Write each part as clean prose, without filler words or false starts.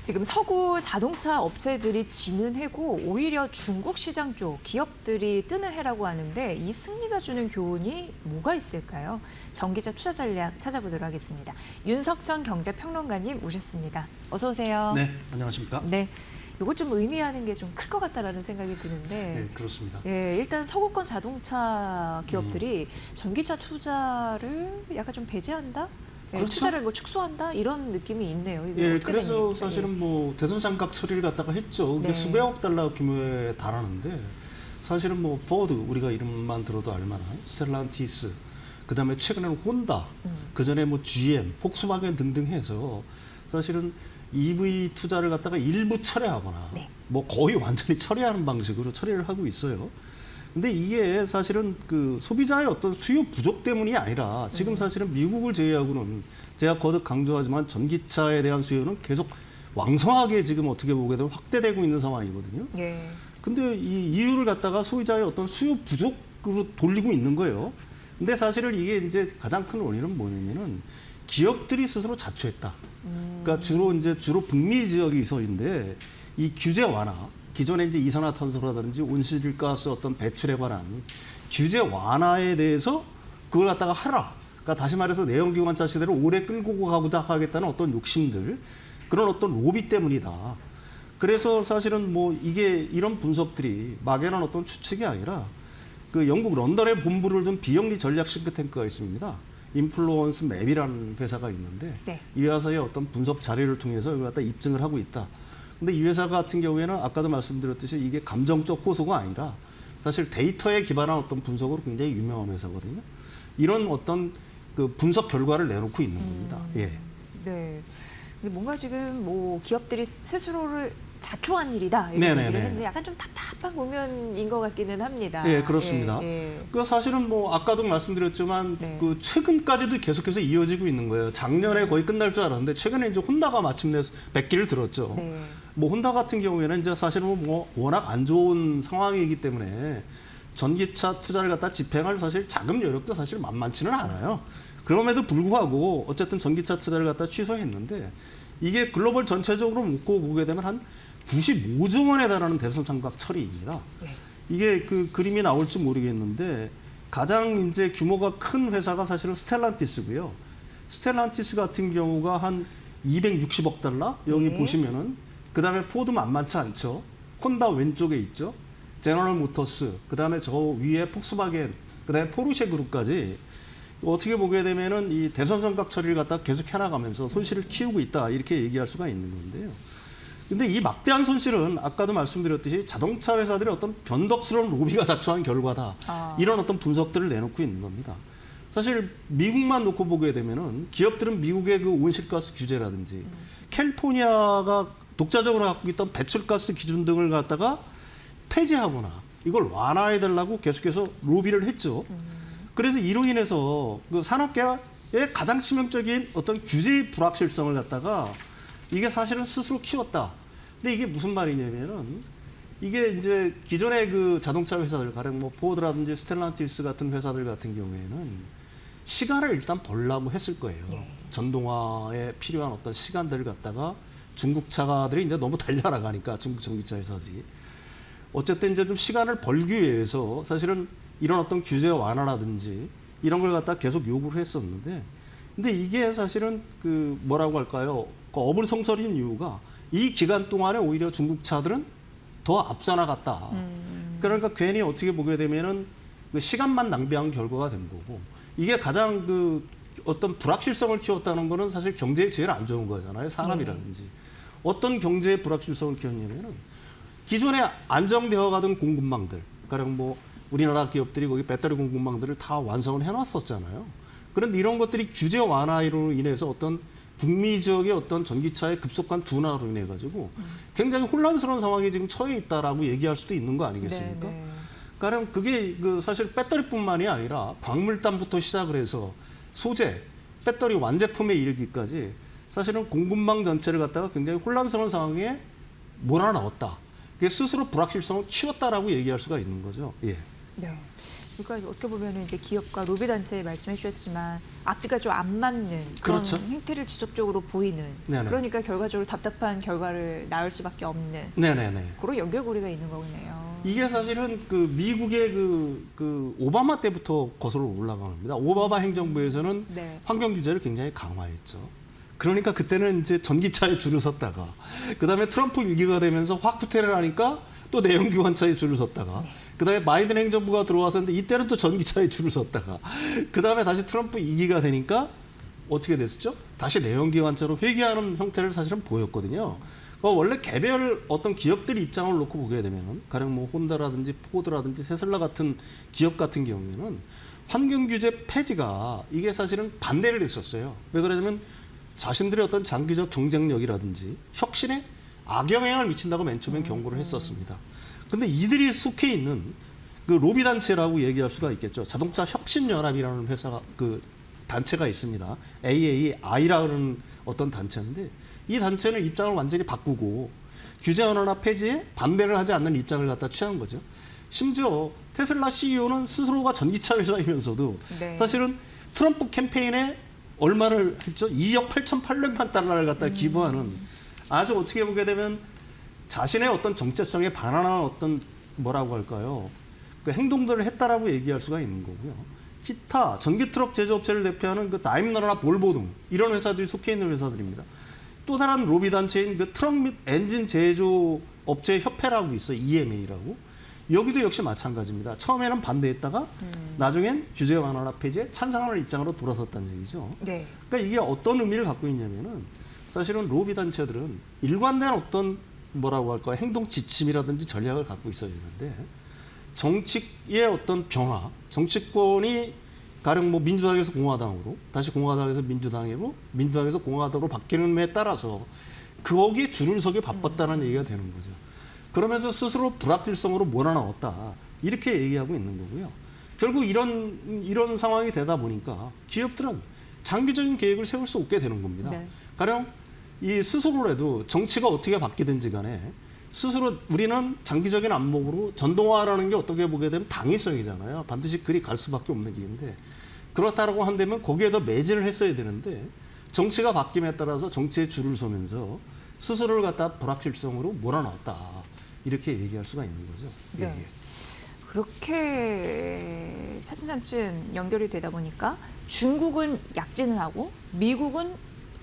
지금 서구 자동차 업체들이 지는 해고 오히려 중국 시장 쪽 기업들이 뜨는 해라고 하는데 이 승리가 주는 교훈이 뭐가 있을까요? 전기차 투자 전략 찾아보도록 하겠습니다. 윤석천 경제평론가님 모셨습니다. 어서 오세요. 네, 안녕하십니까? 네, 이거 좀 의미하는 게 좀 클 것 같다라는 생각이 드는데. 네, 그렇습니다. 예, 일단 서구권 자동차 기업들이 전기차 투자를 약간 좀 배제한다? 예, 그렇죠. 투자를 뭐 축소한다 이런 느낌이 있네요. 이게 예, 어떻게 된 그래서 일입니까? 사실은 뭐 대선장각 처리를 갖다가 했죠. 이게 네. 수백억 달러 규모에 달하는데 사실은 뭐 포드 우리가 이름만 들어도 알만한 스텔란티스, 그다음에 최근에는 혼다, 그전에 뭐 GM, 폭스바겐 등등 해서 사실은 EV 투자를 갖다가 일부 철회하거나 네. 뭐 거의 완전히 철회하는 방식으로 처리를 하고 있어요. 근데 이게 사실은 그 소비자의 어떤 수요 부족 때문이 아니라 지금 사실은 미국을 제외하고는 제가 거듭 강조하지만 전기차에 대한 수요는 계속 왕성하게 지금 어떻게 보게 되면 확대되고 있는 상황이거든요. 예. 근데 이 이유를 갖다가 소비자의 어떤 수요 부족으로 돌리고 있는 거예요. 근데 사실은 이게 이제 가장 큰 원인은 뭐냐면은 기업들이 스스로 자초했다. 그러니까 주로 북미 지역에서인데 이 규제 완화, 기존에 이제 이산화탄소라든지 온실가스 어떤 배출에 관한 규제 완화에 대해서 그걸 갖다가 하라. 그러니까 다시 말해서 내연기관차 시대를 오래 끌고 가고자 하겠다는 어떤 욕심들, 그런 어떤 로비 때문이다. 그래서 사실은 뭐 이게 이런 분석들이 막연한 어떤 추측이 아니라 그 영국 런던에 본부를 둔 비영리 전략 싱크탱크가 있습니다. 인플루언스 맵이라는 회사가 있는데 네. 이 회사의 어떤 분석 자료를 통해서 이걸 갖다 입증을 하고 있다. 근데 이 회사 같은 경우에는 아까도 말씀드렸듯이 이게 감정적 호소가 아니라 사실 데이터에 기반한 어떤 분석으로 굉장히 유명한 회사거든요. 이런 어떤 그 분석 결과를 내놓고 있는 겁니다. 예. 네. 근데 뭔가 지금 뭐 기업들이 스스로를 자초한 일이다 이런 네네네. 얘기를 했는데 약간 좀 답답한 국면인 것 같기는 합니다. 예, 그렇습니다. 예, 예. 그 사실은 뭐 아까도 말씀드렸지만 네. 그 최근까지도 계속해서 이어지고 있는 거예요. 작년에 거의 끝날 줄 알았는데 최근에 이제 혼다가 마침내 백기를 들었죠. 네. 뭐 혼다 같은 경우에는 이제 사실은 뭐 워낙 안 좋은 상황이기 때문에 전기차 투자를 갖다 집행할 사실 자금 여력도 사실 만만치는 않아요. 그럼에도 불구하고 어쨌든 전기차 투자를 갖다 취소했는데 이게 글로벌 전체적으로 묶고 보게 되면 한 95조 원에 달하는 대선 장각 처리입니다. 네. 이게 그 그림이 나올지 모르겠는데 가장 이제 규모가 큰 회사가 사실은 스텔란티스고요. 스텔란티스 같은 경우가 한 260억 달러 여기 네. 보시면은 그다음에 포드 만만치 않죠. 혼다 왼쪽에 있죠. 제너럴 모터스, 그다음에 저 위에 폭스바겐, 그다음에 포르쉐 그룹까지 어떻게 보게 되면은 이 대선 장각 처리를 갖다 계속 해나가면서 손실을 키우고 있다 이렇게 얘기할 수가 있는 건데요. 근데 이 막대한 손실은 아까도 말씀드렸듯이 자동차 회사들의 어떤 변덕스러운 로비가 자초한 결과다. 이런 어떤 분석들을 내놓고 있는 겁니다. 사실 미국만 놓고 보게 되면은 기업들은 미국의 그 온실가스 규제라든지 캘리포니아가 독자적으로 갖고 있던 배출가스 기준 등을 갖다가 폐지하거나 이걸 완화해달라고 계속해서 로비를 했죠. 그래서 이로 인해서 그 산업계의 가장 치명적인 어떤 규제의 불확실성을 갖다가 이게 사실은 스스로 키웠다. 근데 이게 무슨 말이냐면은 이게 이제 기존의 그 자동차 회사들, 가령 뭐 포드라든지 스텔란티스 같은 회사들 같은 경우에는 시간을 일단 벌려고 했을 거예요. 전동화에 필요한 어떤 시간들을 갖다가 중국 차들이 이제 너무 달려나가니까 중국 전기차 회사들이 어쨌든 이제 좀 시간을 벌기 위해서 사실은 이런 어떤 규제 완화라든지 이런 걸 갖다 계속 요구를 했었는데 근데 이게 사실은 그 뭐라고 할까요? 그 어불성설인 이유가 이 기간 동안에 오히려 중국 차들은 더 앞서 나갔다. 그러니까 괜히 어떻게 보게 되면은 그 시간만 낭비한 결과가 된 거고 이게 가장 그 어떤 불확실성을 키웠다는 거는 사실 경제에 제일 안 좋은 거잖아요. 산업이라든지. 어떤 경제의 불확실성을 키웠냐면은 기존에 안정되어 가던 공급망들, 가령 뭐 우리나라 기업들이 거기 배터리 공급망들을 다 완성을 해놨었잖아요. 그런데 이런 것들이 규제 완화로 인해서 어떤 북미 지역의 어떤 전기차의 급속한 둔화로 인해 가지고 굉장히 혼란스러운 상황에 지금 처해 있다라고 얘기할 수도 있는 거 아니겠습니까? 네, 네. 가령 그게 그 사실 배터리뿐만이 아니라 광물단부터 시작을 해서 소재, 배터리 완제품에 이르기까지 사실은 공급망 전체를 갖다가 굉장히 혼란스러운 상황에 몰아넣었다. 그게 스스로 불확실성을 키웠다라고 얘기할 수가 있는 거죠. 예. 네. 그러니까 어떻게 보면 이제 기업과 로비 단체 말씀해 주셨지만 앞뒤가 좀 안 맞는 그런 그렇죠. 행태를 지속적으로 보이는 네네. 그러니까 결과적으로 답답한 결과를 낳을 수밖에 없는 네네네. 그런 연결고리가 있는 거네요. 이게 사실은 그 미국의 그 오바마 때부터 거슬러 올라가는 겁니다. 오바마 행정부에서는 네. 환경 규제를 굉장히 강화했죠. 그러니까 그때는 이제 전기차에 줄을 섰다가 그다음에 트럼프 일기가 되면서 확 후퇴를 하니까 또 내연기관차에 줄을 섰다가 그다음에 바이든 행정부가 들어왔었는데 이때는 또 전기차에 줄을 섰다가 그다음에 다시 트럼프 2기가 되니까 어떻게 됐었죠? 다시 내연기관차로 회귀하는 형태를 사실은 보였거든요. 원래 개별 어떤 기업들 입장을 놓고 보게 되면 가령 뭐 혼다라든지 포드라든지 테슬라 같은 기업 같은 경우에는 환경 규제 폐지가 이게 사실은 반대를 했었어요. 왜 그러냐면 자신들의 어떤 장기적 경쟁력이라든지 혁신에 악영향을 미친다고 맨 처음엔 경고를 했었습니다. 근데 이들이 속해 있는 그 로비 단체라고 얘기할 수가 있겠죠. 자동차 혁신연합이라는 회사가 그 단체가 있습니다. AAI라는 어떤 단체인데 이 단체는 입장을 완전히 바꾸고 규제 완화나 폐지에 반대를 하지 않는 입장을 갖다 취한 거죠. 심지어 테슬라 CEO는 스스로가 전기차 회사이면서도 네. 사실은 트럼프 캠페인에 얼마를 했죠? 2억 8,800만 달러를 갖다 기부하는 아주 어떻게 보게 되면 자신의 어떤 정체성에 반하는 어떤 뭐라고 할까요? 그 행동들을 했다라고 얘기할 수가 있는 거고요. 기타 전기 트럭 제조업체를 대표하는 그 다임러나 볼보 등 이런 회사들이 속해 있는 회사들입니다. 또 다른 로비 단체인 그 트럭 및 엔진 제조 업체 협회라고 있어요. EMA라고. 여기도 역시 마찬가지입니다. 처음에는 반대했다가 나중엔 규제 완화나 폐지에 찬성하는 입장으로 돌아섰다는 얘기죠. 네. 그러니까 이게 어떤 의미를 갖고 있냐면은 사실은 로비 단체들은 일관된 어떤 뭐라고 할까 행동 지침이라든지 전략을 갖고 있어야 되는데 정치의 어떤 변화, 정치권이 가령 뭐 민주당에서 공화당으로 다시 공화당에서 민주당으로 민주당에서 공화당으로 바뀌는 데 따라서 거기에 줄을 서기 바빴다는 얘기가 되는 거죠. 그러면서 스스로 불확실성으로 몰아넣었다 이렇게 얘기하고 있는 거고요. 결국 이런 상황이 되다 보니까 기업들은 장기적인 계획을 세울 수 없게 되는 겁니다. 네. 가령 이 스스로라도 정치가 어떻게 바뀌든지 간에 스스로 우리는 장기적인 안목으로 전동화라는 게 어떻게 보게 되면 당위성이잖아요. 반드시 그리 갈 수밖에 없는 길인데 그렇다라고 한다면 거기에 더 매진을 했어야 되는데 정치가 바뀜에 따라서 정치에 줄을 서면서 스스로를 갖다 불확실성으로 몰아넣었다. 이렇게 얘기할 수가 있는 거죠. 네. 예. 그렇게 차츰차츰 연결이 되다 보니까 중국은 약진을 하고 미국은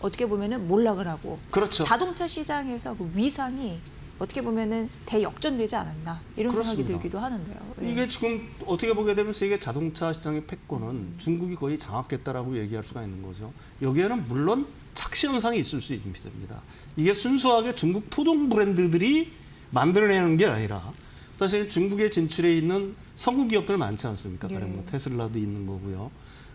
어떻게 보면은 몰락을 하고 그렇죠. 자동차 시장에서 그 위상이 어떻게 보면은 대역전되지 않았나 이런 생각이 그렇습니다. 들기도 하는데요. 예. 이게 지금 어떻게 보게 되면 세계 자동차 시장의 패권은 중국이 거의 장악했다라고 얘기할 수가 있는 거죠. 여기에는 물론 착시 현상이 있을 수 있습니다. 이게 순수하게 중국 토종 브랜드들이 만들어내는 게 아니라 사실 중국에 진출해 있는 성공 기업들 많지 않습니까? 예. 가령 뭐 테슬라도 있는 거고요.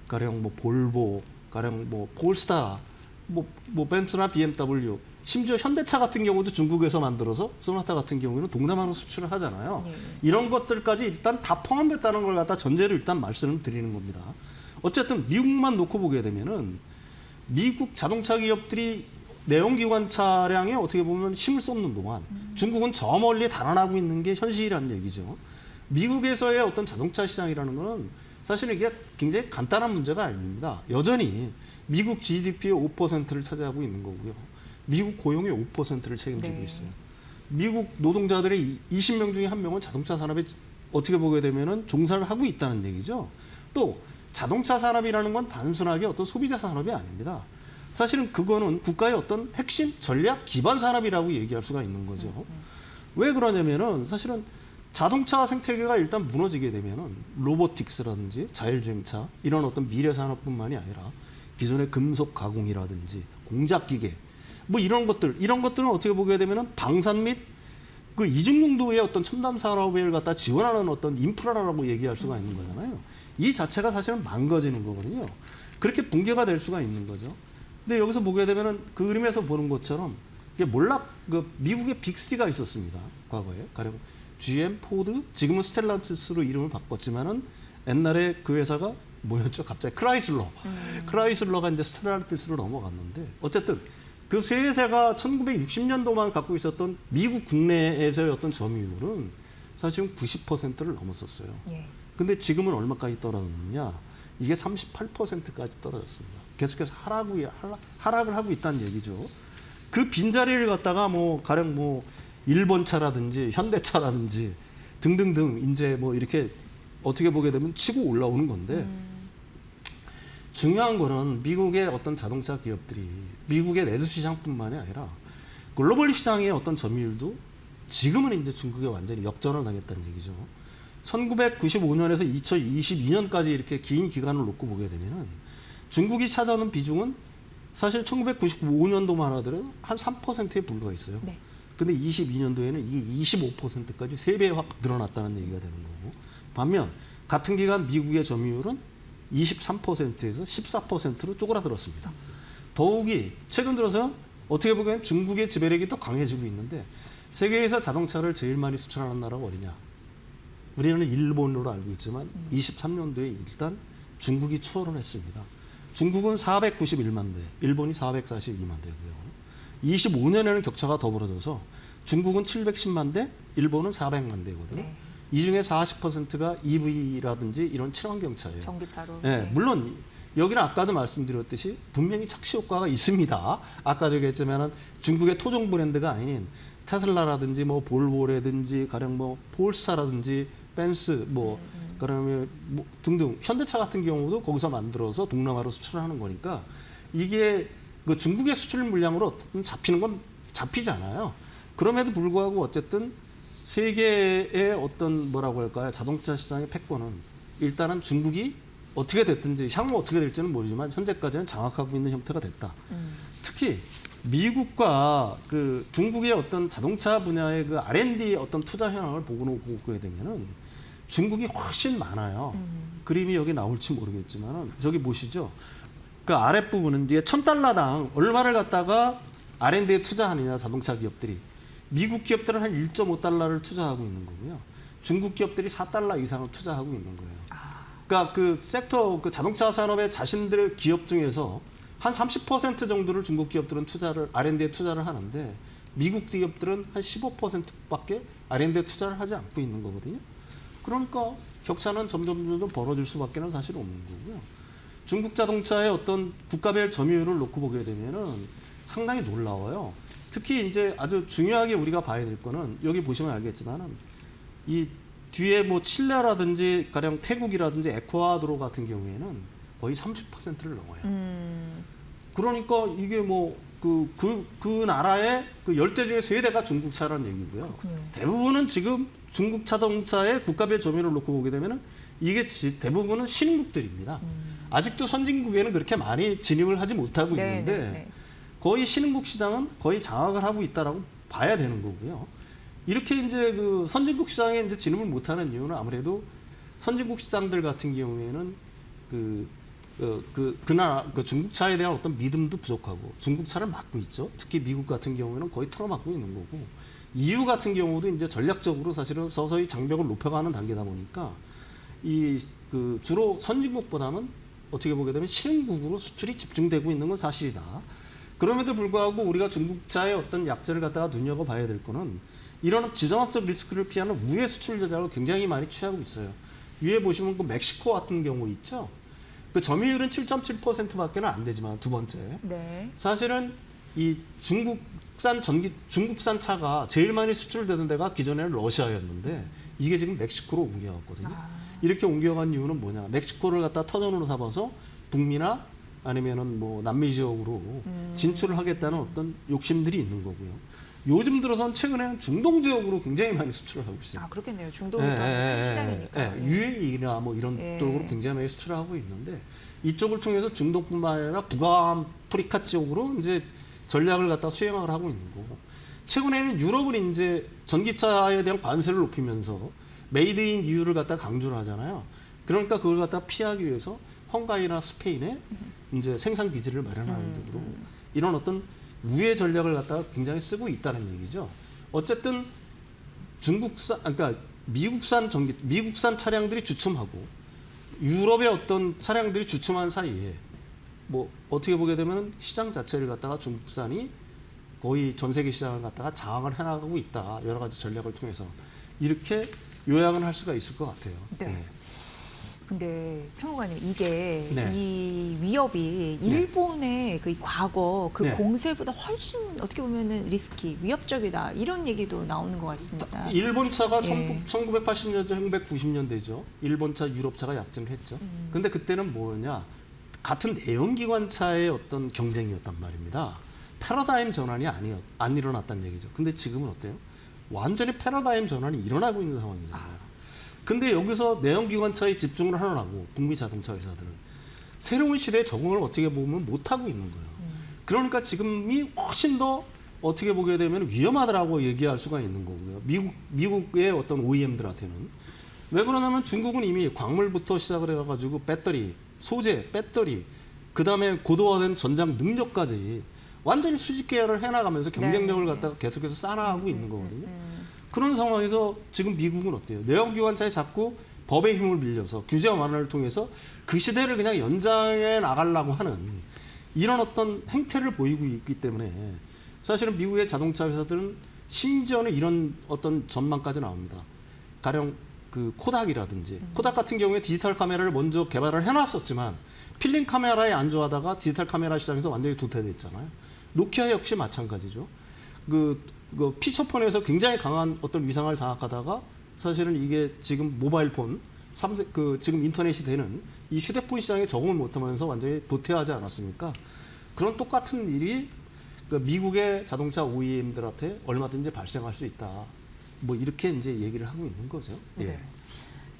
가령 뭐 볼보, 가령 뭐 폴스타, 뭐 벤츠나 BMW, 심지어 현대차 같은 경우도 중국에서 만들어서 소나타 같은 경우에는 동남아로 수출을 하잖아요. 예. 이런 것들까지 일단 다 포함됐다는 걸 갖다 전제로 일단 말씀을 드리는 겁니다. 어쨌든 미국만 놓고 보게 되면은 미국 자동차 기업들이 내연기관 차량에 어떻게 보면 힘을 쏟는 동안 중국은 저 멀리 달아나고 있는 게 현실이라는 얘기죠. 미국에서의 어떤 자동차 시장이라는 거는 사실 이게 굉장히 간단한 문제가 아닙니다. 여전히 미국 GDP의 5%를 차지하고 있는 거고요. 미국 고용의 5%를 책임지고 네. 있어요. 미국 노동자들의 20명 중에 1명은 자동차 산업에 어떻게 보게 되면은 종사를 하고 있다는 얘기죠. 또 자동차 산업이라는 건 단순하게 어떤 소비자 산업이 아닙니다. 사실은 그거는 국가의 어떤 핵심 전략 기반 산업이라고 얘기할 수가 있는 거죠. 왜 그러냐면은 사실은 자동차 생태계가 일단 무너지게 되면은 로보틱스라든지 자율주행차 이런 어떤 미래 산업뿐만이 아니라 기존의 금속 가공이라든지 공작 기계 뭐 이런 것들은 어떻게 보게 되면은 방산 및 그 이중용도의 어떤 첨단 산업을 갖다 지원하는 어떤 인프라라고 얘기할 수가 있는 거잖아요. 이 자체가 사실은 망가지는 거거든요. 그렇게 붕괴가 될 수가 있는 거죠. 근데 여기서 보게 되면은 그 그림에서 보는 것처럼 이게 그 미국의 빅3가 있었습니다. 과거에. 가령 GM, 포드, 지금은 스텔란티스로 이름을 바꿨지만은 옛날에 그 회사가 뭐였죠? 갑자기 크라이슬러. 크라이슬러가 이제 스텔란티스로 넘어갔는데 어쨌든 그 세 회사가 1960년도만 갖고 있었던 미국 국내에서의 어떤 점유율은 사실은 90%를 넘었었어요. 예. 근데 지금은 얼마까지 떨어졌느냐? 이게 38%까지 떨어졌습니다. 계속해서 하락을 하고 있다는 얘기죠. 그 빈자리를 갖다가 뭐 가령 뭐 일본차라든지 현대차라든지 등등등 이제 뭐 이렇게 어떻게 보게 되면 치고 올라오는 건데 중요한 거는 미국의 어떤 자동차 기업들이 미국의 내수 시장뿐만이 아니라 글로벌 시장의 어떤 점유율도 지금은 이제 중국에 완전히 역전을 당했다는 얘기죠. 1995년에서 2022년까지 이렇게 긴 기간을 놓고 보게 되면은 중국이 차지하는 비중은 사실 1995년도만 하더라도 한 3%에 불과했어요. 네. 근데 22년도에는 이게 25%까지 3배 확 늘어났다는 얘기가 되는 거고. 반면 같은 기간 미국의 점유율은 23%에서 14%로 쪼그라들었습니다. 더욱이 최근 들어서 어떻게 보면 중국의 지배력이 더 강해지고 있는데 세계에서 자동차를 제일 많이 수출하는 나라가 어디냐? 우리는 일본으로 알고 있지만 23년도에 일단 중국이 추월을 했습니다. 중국은 491만 대, 일본이 442만 대고요. 25년에는 격차가 더 벌어져서 중국은 710만 대, 일본은 400만 대거든요. 네. 이 중에 40%가 EV라든지 이런 친환경차예요. 전기차로. 네, 물론 여기는 아까도 말씀드렸듯이 분명히 착시 효과가 있습니다. 아까 얘기했지만은 중국의 토종 브랜드가 아닌 테슬라라든지 뭐 볼보라든지 가령 뭐 폴스타라든지 벤츠 뭐 그러면 뭐 등등 현대차 같은 경우도 거기서 만들어서 동남아로 수출하는 거니까 이게 그 중국의 수출 물량으로 어떤 잡히는 건 잡히잖아요. 그럼에도 불구하고 어쨌든 세계의 어떤 뭐라고 할까요? 자동차 시장의 패권은 일단은 중국이 어떻게 됐든지 향후 어떻게 될지는 모르지만 현재까지는 장악하고 있는 형태가 됐다. 특히 미국과 그 중국의 어떤 자동차 분야의 그 R&D 어떤 투자 현황을 보게 되면은 중국이 훨씬 많아요. 그림이 여기 나올지 모르겠지만은 저기 보시죠. 그 아랫부분은 이제 $1,000당 얼마를 갖다가 R&D에 투자하느냐 자동차 기업들이. 미국 기업들은 한 $1.5를 투자하고 있는 거고요. 중국 기업들이 $4 이상을 투자하고 있는 거예요. 그러니까 그 섹터, 그 자동차 산업의 자신들의 기업 중에서 한 30% 정도를 중국 기업들은 R&D에 투자를 하는데 미국 기업들은 한 15%밖에 R&D에 투자를 하지 않고 있는 거거든요. 그러니까 격차는 점점 벌어질 수밖에 는 사실 없는 거고요. 중국 자동차의 어떤 국가별 점유율을 놓고 보게 되면은 상당히 놀라워요. 특히 이제 아주 중요하게 우리가 봐야 될 거는 여기 보시면 알겠지만은 이 뒤에 뭐 칠레라든지 가령 태국이라든지 에콰도르 같은 경우에는 거의 30%를 넘어요. 그러니까 이게 뭐 그 나라의 그 10대 중에 3대가 중국차라는 얘기고요. 그렇군요. 대부분은 지금 중국 자동차의 국가별 점유율을 놓고 보게 되면은 이게 대부분은 신흥국들입니다. 아직도 선진국에는 그렇게 많이 진입을 하지 못하고 네, 있는데 네, 네. 거의 신흥국 시장은 거의 장악을 하고 있다라고 봐야 되는 거고요. 이렇게 이제 그 선진국 시장에 이제 진입을 못하는 이유는 아무래도 선진국 시장들 같은 경우에는 그 중국차에 대한 어떤 믿음도 부족하고 중국차를 막고 있죠. 특히 미국 같은 경우에는 거의 틀어막고 있는 거고 EU 같은 경우도 이제 전략적으로 사실은 서서히 장벽을 높여가는 단계다 보니까 그 주로 선진국보다는 어떻게 보게 되면 신흥국으로 수출이 집중되고 있는 건 사실이다. 그럼에도 불구하고 우리가 중국차의 어떤 약재를 갖다가 눈여겨봐야 될 거는 이런 지정학적 리스크를 피하는 우회 수출 전략을 굉장히 많이 취하고 있어요. 위에 보시면 그 멕시코 같은 경우 있죠. 그 점유율은 7.7%밖에 안 되지만 두 번째. 네. 사실은 이 중국산 차가 제일 많이 수출되던 데가 기존에는 러시아였는데 이게 지금 멕시코로 옮겨갔거든요. 이렇게 옮겨간 이유는 뭐냐? 멕시코를 갖다 터전으로 삼아서 북미나 아니면은 뭐 남미 지역으로 진출을 하겠다는 어떤 욕심들이 있는 거고요. 요즘 들어선 최근에는 중동 지역으로 굉장히 많이 수출을 하고 있어요. 아, 그렇겠네요. 중동이 큰 시장이니까. UAE나 뭐 이런 쪽으로 굉장히 많이 수출을 하고 있는데 이쪽을 통해서 중동뿐만 아니라 북아프리카 쪽으로 이제 전략을 갖다 수행을 하고 있는 거고 최근에는 유럽은 이제 전기차에 대한 관세를 높이면서 메이드 인 EU를 갖다 강조를 하잖아요. 그러니까 그걸 갖다 피하기 위해서 헝가리나 스페인에 이제 생산 기지를 마련하는 등으로 이런 어떤 우회 전략을 갖다가 굉장히 쓰고 있다는 얘기죠. 어쨌든 그러니까 미국산 차량들이 주춤하고 유럽의 어떤 차량들이 주춤한 사이에 뭐 어떻게 보게 되면 시장 자체를 갖다가 중국산이 거의 전 세계 시장을 갖다가 장악을 해나가고 있다. 여러 가지 전략을 통해서 이렇게 요약은 할 수가 있을 것 같아요. 네. 예. 근데 평론가님 이게 네. 이 위협이 일본의 그 과거 그 네. 공세보다 훨씬 어떻게 보면은 리스키, 위협적이다 이런 얘기도 나오는 것 같습니다. 일본차가 예. 1980년대, 1990년대죠. 일본차, 유럽차가 약진을 했죠. 근데 그때는 뭐냐? 같은 내연기관차의 어떤 경쟁이었단 말입니다. 패러다임 전환이 안 일어났다는 얘기죠. 근데 지금은 어때요? 완전히 패러다임 전환이 일어나고 있는 상황이잖아요. 근데 여기서 내연기관차에 집중을 하느라고 북미 자동차 회사들은 새로운 시대에 적응을 어떻게 보면 못하고 있는 거예요. 그러니까 지금이 훨씬 더 어떻게 보게 되면 위험하다라고 얘기할 수가 있는 거고요. 미국의 어떤 OEM들한테는. 왜 그러냐면 중국은 이미 광물부터 시작을 해가지고 배터리, 소재, 배터리, 그 다음에 고도화된 전장 능력까지 완전히 수직 계열을 해나가면서 경쟁력을 갖다가 계속해서 쌓아나가고 있는 거거든요. 그런 상황에서 지금 미국은 어때요? 내연기관차에 자꾸 법의 힘을 빌려서 규제 완화를 통해서 그 시대를 그냥 연장해 나가려고 하는 이런 어떤 행태를 보이고 있기 때문에 사실은 미국의 자동차 회사들은 심지어는 이런 어떤 전망까지 나옵니다. 가령 그 코닥이라든지 코닥 같은 경우에 디지털 카메라를 먼저 개발을 해놨었지만 필름 카메라에 안주하다가 디지털 카메라 시장에서 완전히 도태됐잖아요. 노키아 역시 마찬가지죠. 그 피처폰에서 굉장히 강한 어떤 위상을 장악하다가 사실은 이게 지금 모바일폰, 지금 인터넷이 되는 이 휴대폰 시장에 적응을 못하면서 완전히 도태하지 않았습니까? 그런 똑같은 일이 그 미국의 자동차 OEM들한테 얼마든지 발생할 수 있다. 뭐 이렇게 이제 얘기를 하고 있는 거죠. 예. 네.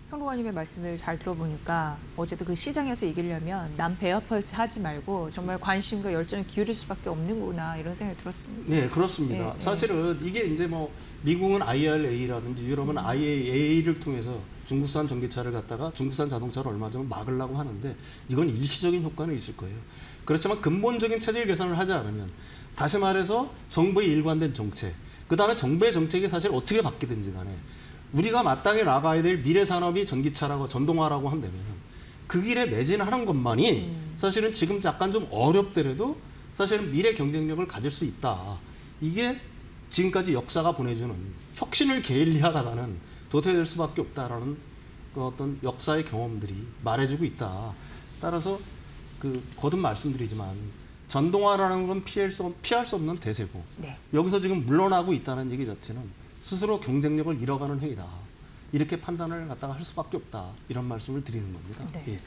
평론가님의 말씀을 잘 들어보니까 어쨌든 그 시장에서 이기려면 남 배 아파서 하지 말고 정말 관심과 열정을 기울일 수밖에 없는구나 이런 생각이 들었습니다. 네, 그렇습니다. 예, 사실은 이게 이제 뭐 미국은 IRA라든지 유럽은 IAA를 통해서 중국산 전기차를 갖다가 중국산 자동차를 얼마 전에 막으려고 하는데 이건 일시적인 효과는 있을 거예요. 그렇지만 근본적인 체질 개선을 하지 않으면 다시 말해서 정부의 일관된 정책, 그 다음에 정부의 정책이 사실 어떻게 바뀌든지 간에 우리가 마땅히 나가야 될 미래 산업이 전기차라고 전동화라고 한다면 그 길에 매진하는 것만이 사실은 지금 약간 좀 어렵더라도 사실은 미래 경쟁력을 가질 수 있다. 이게 지금까지 역사가 보내주는 혁신을 게을리하다가는 도태될 수밖에 없다라는 그 어떤 역사의 경험들이 말해주고 있다. 따라서 그 거듭 말씀드리지만 전동화라는 건 피할 수 없는 대세고 네. 여기서 지금 물러나고 있다는 얘기 자체는 스스로 경쟁력을 잃어가는 행위다. 이렇게 판단을 갖다가 할 수밖에 없다. 이런 말씀을 드리는 겁니다. 네. 예.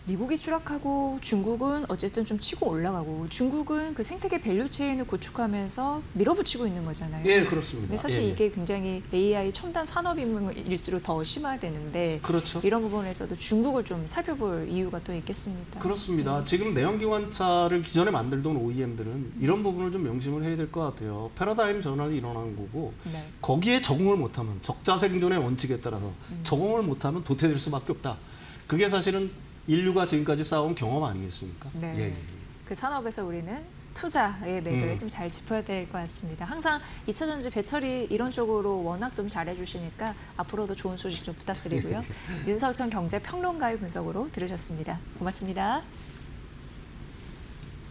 미국이 추락하고 중국은 어쨌든 좀 치고 올라가고 중국은 그 생태계 밸류 체인을 구축하면서 밀어붙이고 있는 거잖아요. 예, 그렇습니다. 근데 사실 예, 예. 이게 굉장히 AI 첨단 산업일수록 더 심화되는데 그렇죠. 이런 부분에서도 중국을 좀 살펴볼 이유가 또 있겠습니다. 그렇습니다. 지금 내연기관차를 기존에 만들던 OEM들은 이런 부분을 좀 명심을 해야 될 것 같아요. 패러다임 전환이 일어나는 거고 네. 거기에 적응을 못하면 적자 생존의 원칙에 따라서 적응을 못하면 도태될 수밖에 없다. 그게 사실은 인류가 지금까지 쌓아온 경험 아니겠습니까? 네. 예, 예. 그 산업에서 우리는 투자의 맥을 좀 잘 짚어야 될 것 같습니다. 항상 2차 전지 배터리 이런 쪽으로 워낙 좀 잘해주시니까 앞으로도 좋은 소식 좀 부탁드리고요. 윤석천 경제평론가의 분석으로 들으셨습니다. 고맙습니다.